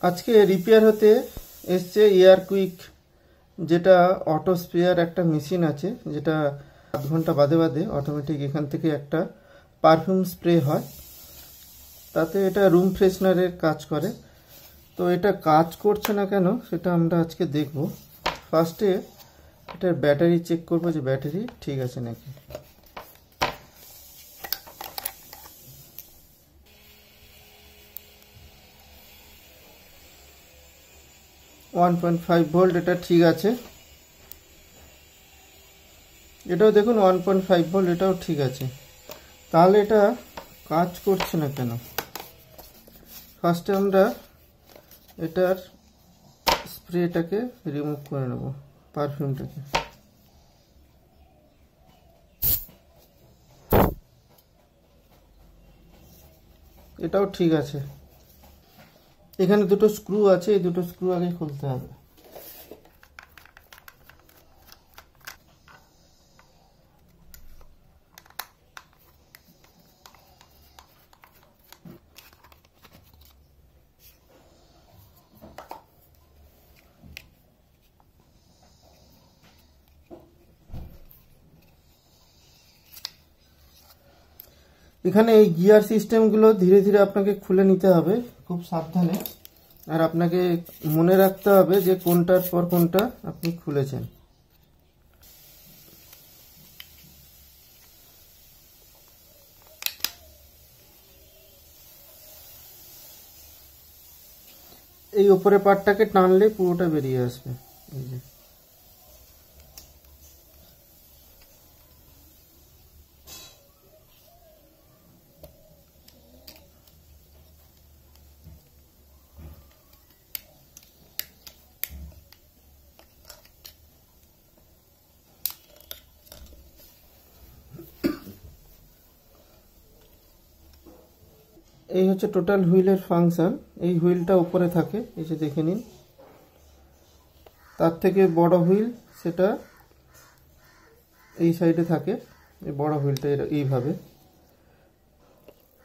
আজকে রিপেয়ার হতে এসছে এয়ার কুইক, যেটা অটো স্প্রেয়ার একটা মেশিন আছে, যেটা আধ ঘন্টা বাদে বাদে অটোমেটিক এখান থেকে একটা পারফিউম স্প্রে হয়, তাতে এটা রুম ফ্রেশনারের কাজ করে। তো এটা কাজ করছে না কেন সেটা আমরা আজকে দেখব। ফার্স্টে এটার ব্যাটারি চেক করবো যে ব্যাটারি ঠিক আছে নাকি। 1.5 ভোল্ট, এটা ঠিক আছে। এটাও দেখুন 1.5 ভোল্ট, এটাও ঠিক আছে। তাহলে এটা কাজ করছে না কেন? ফার্স্টে আমরা এটার স্প্রেটাকে রিমুভ করে নেব, পারফিউমটাকে। এটাও ঠিক আছে। এখানে দুটো স্ক্রু আছে, এই দুটো স্ক্রু আগে খুলতে হবে। এখানে এই গিয়ার সিস্টেমগুলো ধীরে ধীরে আপনাকে খুলে নিতে হবে, খুব সাবধানে। আর আপনাকে মনে রাখতে হবে যে কোনটার পর কোনটা আপনি খুলেছেন। এই উপরে পার্টটাকে টানলে পুরোটা বেরিয়ে আসবে। এই যে এই হচ্ছে টোটাল হুইলের ফাংশন। এই হুইলটা উপরে থাকে, এই যে দেখে নিন। তার থেকে বড় হুইল সেটা এই সাইডে থাকে, এই বড় হুইলটা এইভাবে।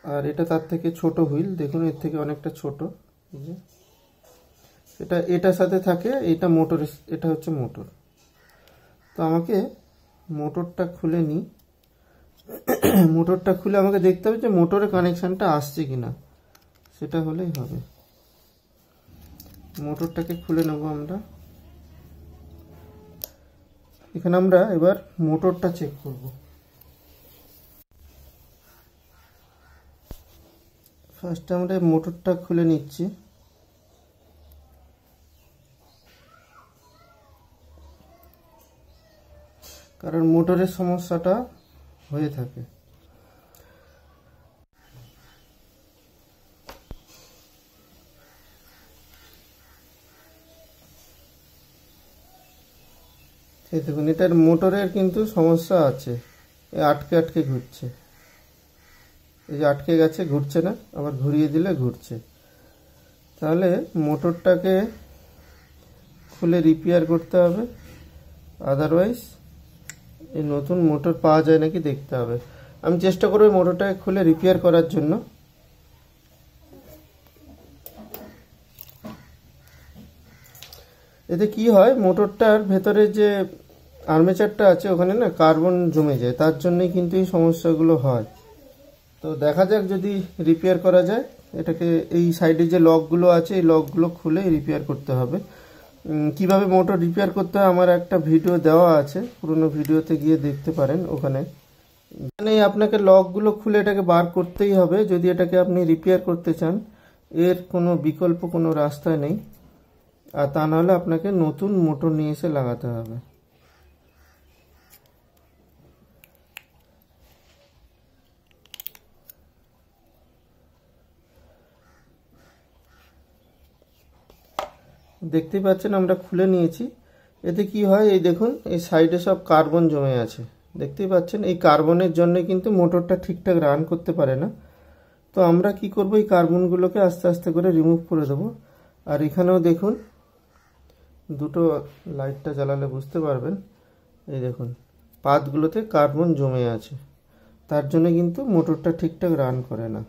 আর এটা তার থেকে ছোট হুইল, দেখুন এর থেকে অনেকটা ছোট। এই যে এটার সাথে থাকে, এটা মোটর, এটা হচ্ছে মোটর। তো আমাকে মোটরটা খুলে নিই। মোটরটা খুলে আমাকে দেখতে হবে যে মোটরের কানেকশনটা আসছে কিনা, সেটা হলেই হবে। মোটরটাকে খুলে নেব আমরা। এখানে আমরা এবার মোটরটা চেক করব। ফার্স্ট আমরা মোটরটা খুলে নিচ্ছি। কারণ মোটরের সমস্যাটা হয়ে থাকে। এই দেখুন, এটার মোটরের কিন্তু সমস্যা আছে, আটকে আটকে ঘুরছে। এই যে আটকে গেছে, ঘুরছে না, আবার ঘুরিয়ে দিলে ঘুরছে। তাহলে মোটরটাকে খুলে রিপেয়ার করতে হবে, আদারওয়াইজ এই নতুন মোটর পাওয়া যায় নাকি দেখতে হবে। আমি চেষ্টা করব মোটরটাকে খুলে রিপেয়ার করার জন্য। এতে কি হয়, মোটরটার ভেতরে যে আর্মেচারটা আছে ওখানে না কার্বন জমে যায়, তার জন্যই কিন্তু এই সমস্যাগুলো হয়। তো দেখা যাক যদি রিপেয়ার করা যায়। এটাকে এই সাইডে যে লকগুলো আছে এই লকগুলো খুলে রিপেয়ার করতে হবে। কিভাবে মোটর রিপেয়ার করতে হয় আমার একটা ভিডিও দেওয়া আছে, পুরনো ভিডিওতে গিয়ে দেখতে পারেন। ওখানে আপনাকে লকগুলো খুলে এটাকে বার করতেই হবে যদি এটাকে আপনি রিপেয়ার করতে চান। এর কোনো বিকল্প কোনো রাস্তা নেই। আর তা নাহলে আপনাকে নতুন মোটর নিয়ে এসে লাগাতে হবে। দেখতেই পাচ্ছেন আমরা খুলে নিয়েছি। এতে কি হয়, এই দেখুন এই সাইডে সব কার্বন জমে আছে, দেখতেই পাচ্ছেন। এই কার্বনের জন্য কিন্তু মোটরটা ঠিকঠাক রান করতে পারে না। তো আমরা কি করব, এই কার্বনগুলোকে আস্তে আস্তে করে রিমুভ করে দেবো। আর এখানেও দেখুন দুটো, লাইটটা জ্বালালে বুঝতে পারবেন, এই দেখুন পাতগুলোতে কার্বন জমে আছে, তার জন্য কিন্তু মোটরটা ঠিকঠাক রান করে না।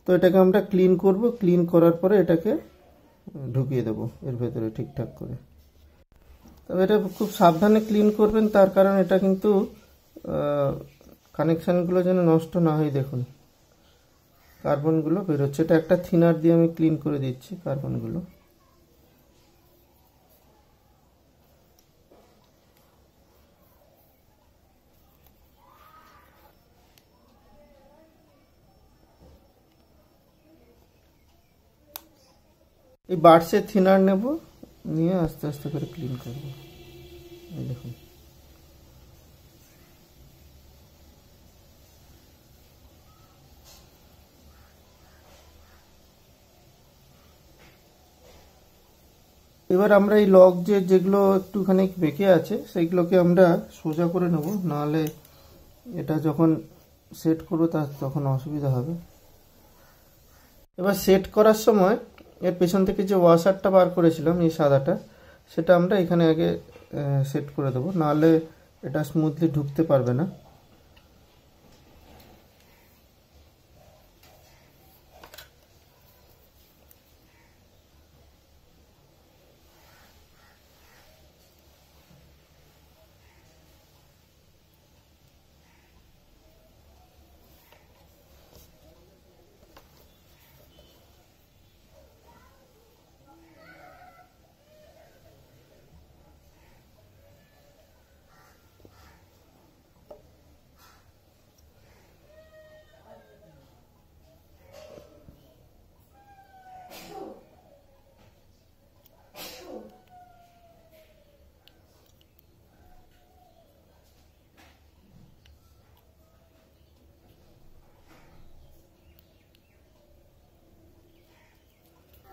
তো এটাকে আমরা ক্লিন করব। ক্লিন করার পরে এটাকে ঢুকিয়ে দেবো এর ভেতরে ঠিকঠাক করে। তবে এটা খুব সাবধানে ক্লিন করবেন, তার কারণ এটা কিন্তু কানেকশানগুলো যেন নষ্ট না হয়। দেখুন কার্বনগুলো বেরোচ্ছে, এটা একটা থিনার দিয়ে আমি ক্লিন করে দিচ্ছি কার্বনগুলো। এই বার্ডসের থিনার নেব, নিয়ে আস্তে আস্তে করে ক্লিন করব। এই দেখুন এবার আমরা এই লক যেগুলো একটুখানি বেঁকে আছে সেইগুলোকে আমরা সোজা করে নেব, নাহলে এটা যখন সেট করবো তখন অসুবিধা হবে। এবার সেট করার সময় এর পেছন থেকে যে ওয়াশারটা বার করেছিলাম এই সাদাটা, সেটা আমরা এখানে আগে সেট করে দেবো, নাহলে এটা স্মুথলি ঢুকতে পারবে না।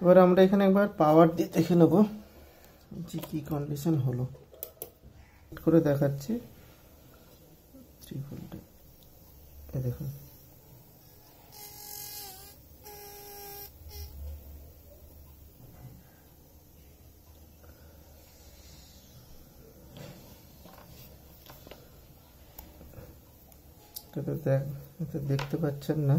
এবার আমরা এখানে একবার পাওয়ার দিয়ে দেখে নেব যে কি কন্ডিশন হলো, করে দেখাচ্ছি 3 ভোল্টে। এই দেখুন এটা দেখতে পাচ্ছেন না,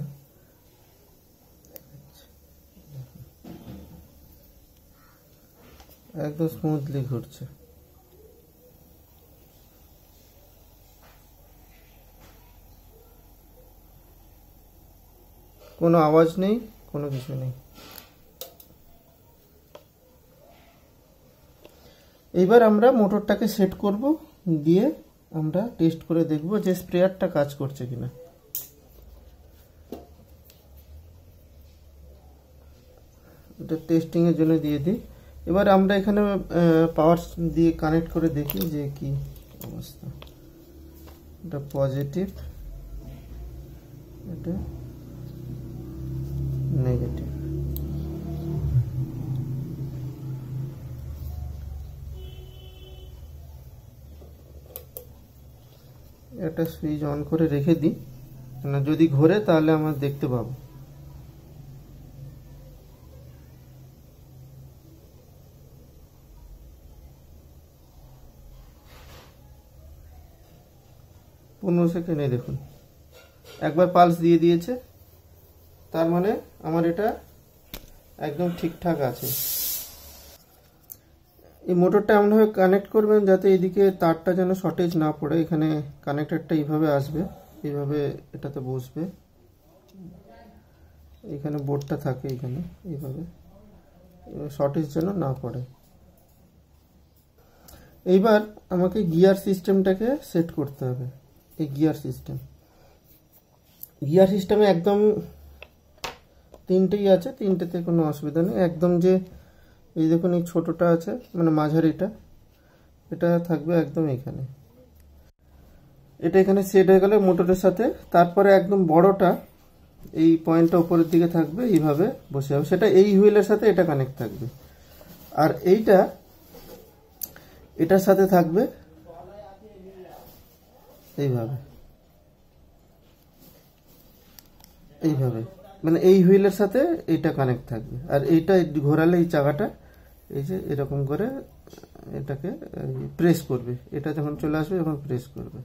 একদম স্মুথলি ঘুরছে। কোনো আওয়াজ নেই, কোনো কিছু নেই। এইবার আমরা মোটরটাকে সেট করব, দিয়ে আমরা টেস্ট করে দেখব যে স্প্রেয়ারটা কাজ করছে কিনা। এটা টেস্টিং এর জন্য দিয়ে দিই। এবার আমরা এখানে পাওয়ার দিয়ে কানেক্ট করে দেখি যে কি অবস্থা। এটা পজিটিভ, এটা নেগেটিভ। একটা সুইচ অন করে রেখে দিই, না যদি ঘোরে তাহলে আমরা দেখতে পাবো। 15 সেকেন্ডে দেখুন একবার পালস দিয়ে দিয়েছে, তার মানে আমার এটা একদম ঠিকঠাক আছে। এই মোটরটা এমনভাবে কানেক্ট করবেন যাতে এদিকে তারটা যেন শর্টেজ না পড়ে। এখানে কানেক্টরটা এইভাবে আসবে, এইভাবে এটাতে বসবে, এখানে বোর্ডটা থাকে এখানে, এইভাবে শর্টেজ যেন না পড়ে। এইবার আমাকে গিয়ার সিস্টেমটাকে সেট করতে হবে। এই গিয়ার সিস্টেমে একদম 3টেই আছে, 3টেতে কোনো অসুবিধা নেই। একদম যে এই দেখুন এই ছোটটা আছে মানে মাঝারিটা, এটা থাকবে একদম এখানে। এটা এখানে সেট হয়ে গেলে মোটরের সাথে, তারপরে একদম বড়টা এই পয়েন্টটা উপরের দিকে থাকবে, এইভাবে বসে যাবে, সেটা এই হুইলের সাথে এটা কানেক্ট থাকবে। আর এইটা এটার সাথে থাকবে এইভাবে, এইভাবে মানে এই হুইলের সাথে এইটা কানেক্ট থাকবে। আর এইটা ঘোরালে এই চাকাটা এই যে এরকম করে এটাকে প্রেস করবে, এটা যখন চলে আসবে যখন প্রেস করবে।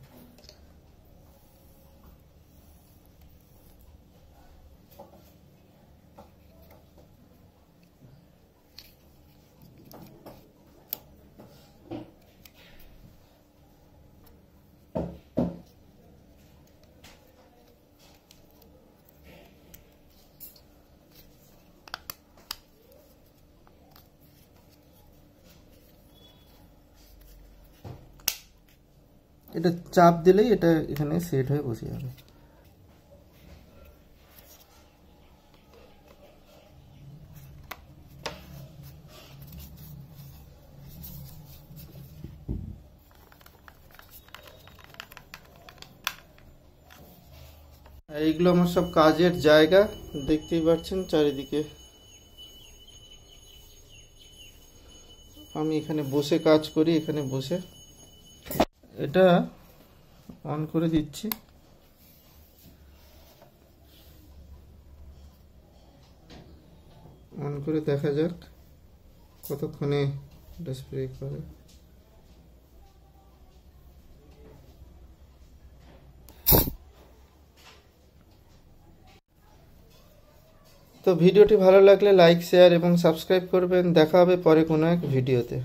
এটা চাপ দিলেই এটা এখানে সেট হয়ে বসে যাবে। এইগুলো আমার সব কাজের জায়গা, দেখতেই পাচ্ছেন চারিদিকে। আমি এখানে বসে কাজ করি, এখানে বসে। এটা অন করে দিচ্ছি। অন করে দেখা যাক কতক্ষণে এটা স্প্রে করে। তো ভিডিওটি ভালো লাগলে লাইক, শেয়ার এবং সাবস্ক্রাইব করবেন। দেখা হবে পরে কোনো এক ভিডিওতে।